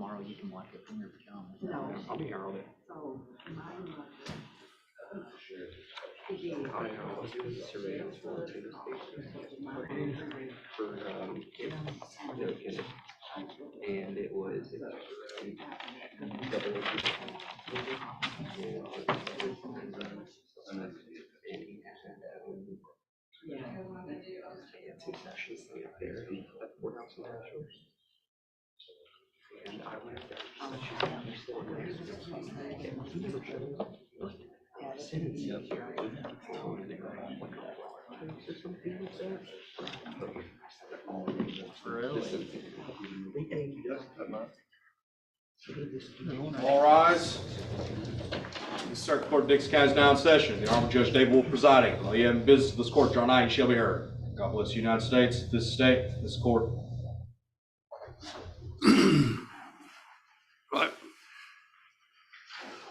tomorrow you can watch it from your pajamas. No. I'll be here all day. So mine I'll do the surveillance for the station for and it was two sessions there at the courthouse in Nashville. And I went there. All rise. The Circuit Court of Dixon County is now in session. The Honorable Judge David Wolf presiding. While you have business of this court, draw nigh, you shall be heard. God bless the United States, this state, this court. Right.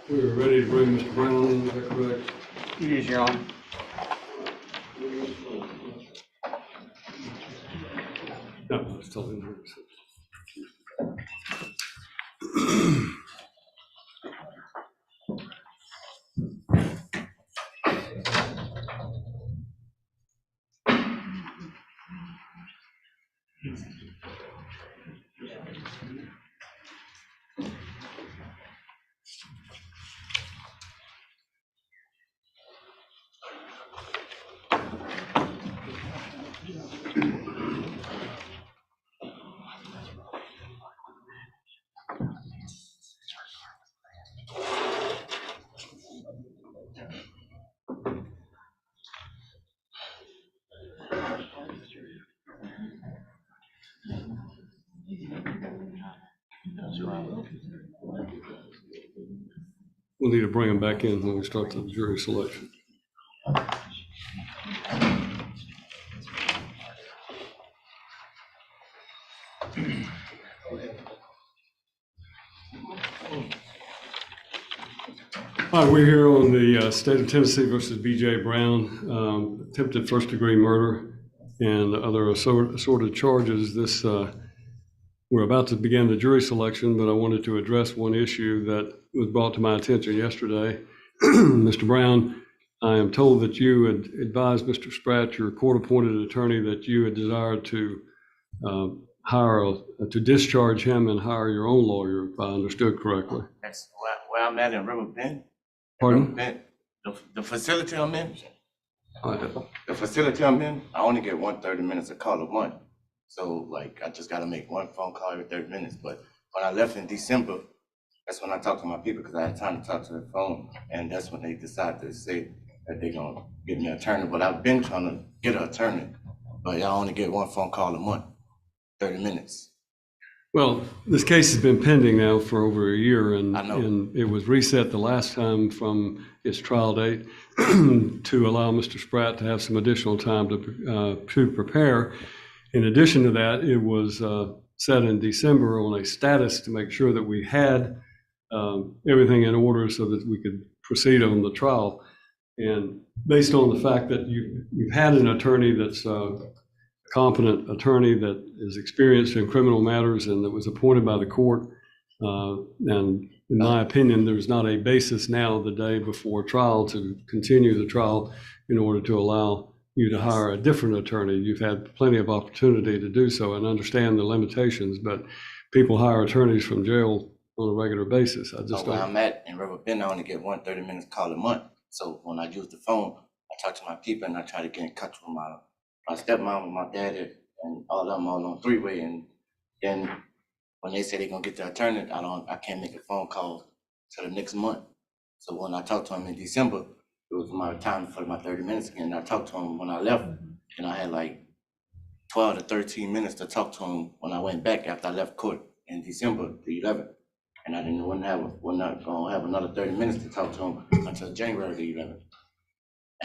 We are ready to bring Mr. Brown in, is that correct? It is, Your Honor. No, I was telling him. We'll need to bring him back in when we start the jury selection. Hi, we're here on the State of Tennessee versus B.J. Brown, attempted first-degree murder and other assorted charges. We're about to begin the jury selection, but I wanted to address one issue that was brought to my attention yesterday. Mr. Brown, I am told that you had advised Mr. Spratt, your court-appointed attorney, that you had desired to to discharge him and hire your own lawyer, if I understood correctly. That's where I'm at in River Bend. Pardon? River Bend. The facility I'm in, the facility I'm in, I only get 30 minutes a call a month. So like, I just gotta make one phone call every 30 minutes. But when I left in December, that's when I talked to my people because I had time to talk to the phone. And that's when they decided to say that they're gonna get me an attorney. But I've been trying to get an attorney, but I only get one phone call a month, 30 minutes. Well, this case has been pending now for over a year, and it was reset the last time from its trial date to allow Mr. Spratt to have some additional time to prepare. In addition to that, it was set in December on a status to make sure that we had everything in order so that we could proceed on the trial. And based on the fact that you've had an attorney that's competent attorney that is experienced in criminal matters and that was appointed by the court. And in my opinion, there's not a basis now the day before trial to continue the trial in order to allow you to hire a different attorney. You've had plenty of opportunity to do so and understand the limitations, but people hire attorneys from jail on a regular basis. I just don't. Where I'm at in River Bend, I only get 30 minutes call a month. So when I use the phone, I talk to my people and I try to get in touch with my stepmom and my dad and all of them all on three-way. And then when they say they're gonna get the attorney, I can't make a phone call till the next month. So when I talked to him in December, it was my time for my 30 minutes again. And I talked to him when I left, and I had like 12 to 13 minutes to talk to him when I went back after I left court in December the 11th. And I wasn't not gonna have another 30 minutes to talk to him until January the 11th.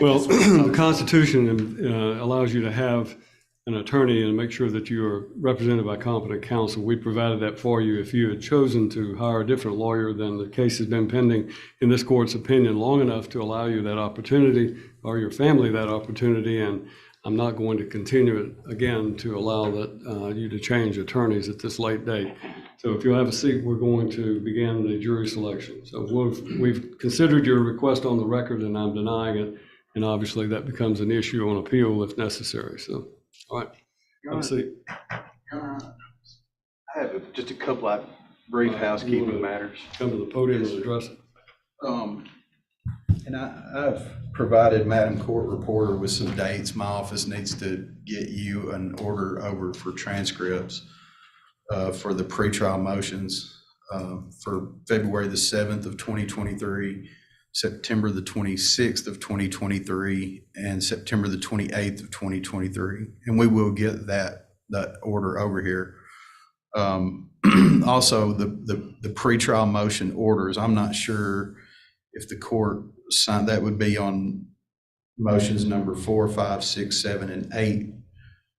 Well, the Constitution allows you to have an attorney and make sure that you are represented by competent counsel. We provided that for you. If you had chosen to hire a different lawyer, then the case has been pending in this court's opinion long enough to allow you that opportunity or your family that opportunity. And I'm not going to continue it again to allow that you to change attorneys at this late date. So if you'll have a seat, we're going to begin the jury selection. So we've considered your request on the record, and I'm denying it. And obviously that becomes an issue on appeal if necessary. So, all right, have a seat. I have just a couple of brief housekeeping matters. Come to the podium and address it. And I've provided Madam Court Reporter with some dates. My office needs to get you an order over for transcripts for the pretrial motions for February the 7th of 2023, September the 26th of 2023, and September the 28th of 2023. And we will get that order over here. Also, the pretrial motion orders, I'm not sure if the court signed, that would be on motions number 4, 5, 6, 7, and 8.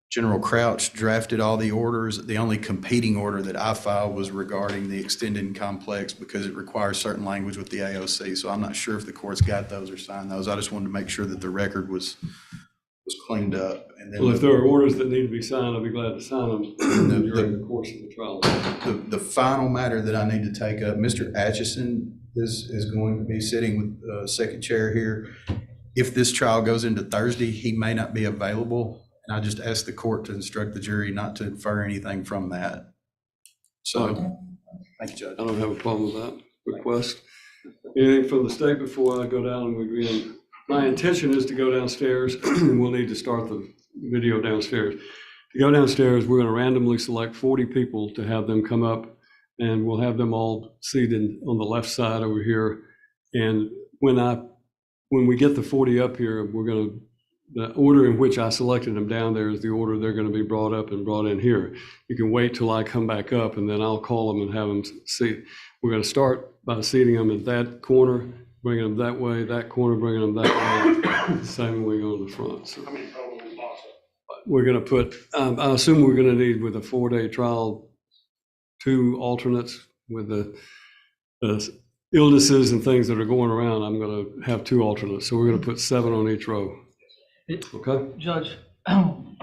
General Crouch drafted all the orders. The only competing order that I filed was regarding the extended and complex because it requires certain language with the AOC. So I'm not sure if the court's got those or signed those. I just wanted to make sure that the record was cleaned up. And then Well, if there are orders that need to be signed, I'll be glad to sign them during the course of the trial. The final matter that I need to take up, Mr. Atchison is going to be sitting with second chair here. If this trial goes into Thursday, he may not be available. And I just asked the court to instruct the jury not to infer anything from that. So, thank you, Judge. I don't have a problem with that request. Anything from the state before I go down and we begin? My intention is to go downstairs, and we'll need to start the video downstairs. To go downstairs, we're going to randomly select 40 people to have them come up, and we'll have them all seated on the left side over here. And when we get the 40 up here, the order in which I selected them down there is the order they're going to be brought up and brought in here. You can wait till I come back up, and then I'll call them and have them seat. We're going to start by seating them at that corner, bringing them that way, that corner, bringing them that way, same way on the front. So we're going to put, I assume we're going to need, with a 4-day trial, 2 alternates with the illnesses and things that are going around. I'm going to have 2 alternates. So we're going to put 7 on each row. Okay. Judge,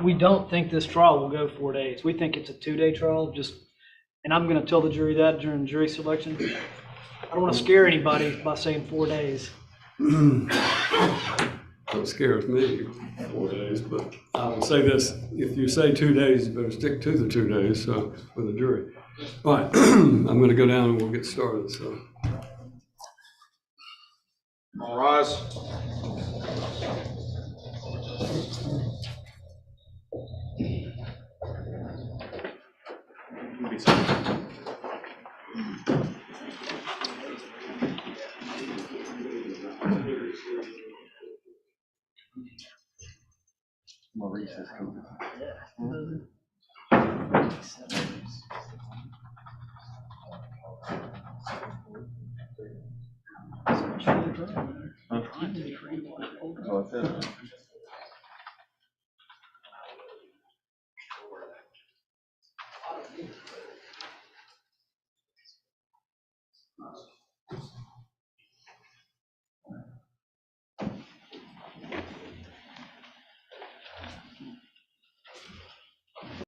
we don't think this trial will go 4 days. We think it's a 2-day trial, and I'm going to tell the jury that during jury selection. I don't want to scare anybody by saying 4 days. That scares me, 4 days, but I will say this: if you say 2 days, you better stick to the 2 days. So for the jury. All right, I'm going to go down and we'll get started. So. All rise. Maurice's coming. Oh, it's it.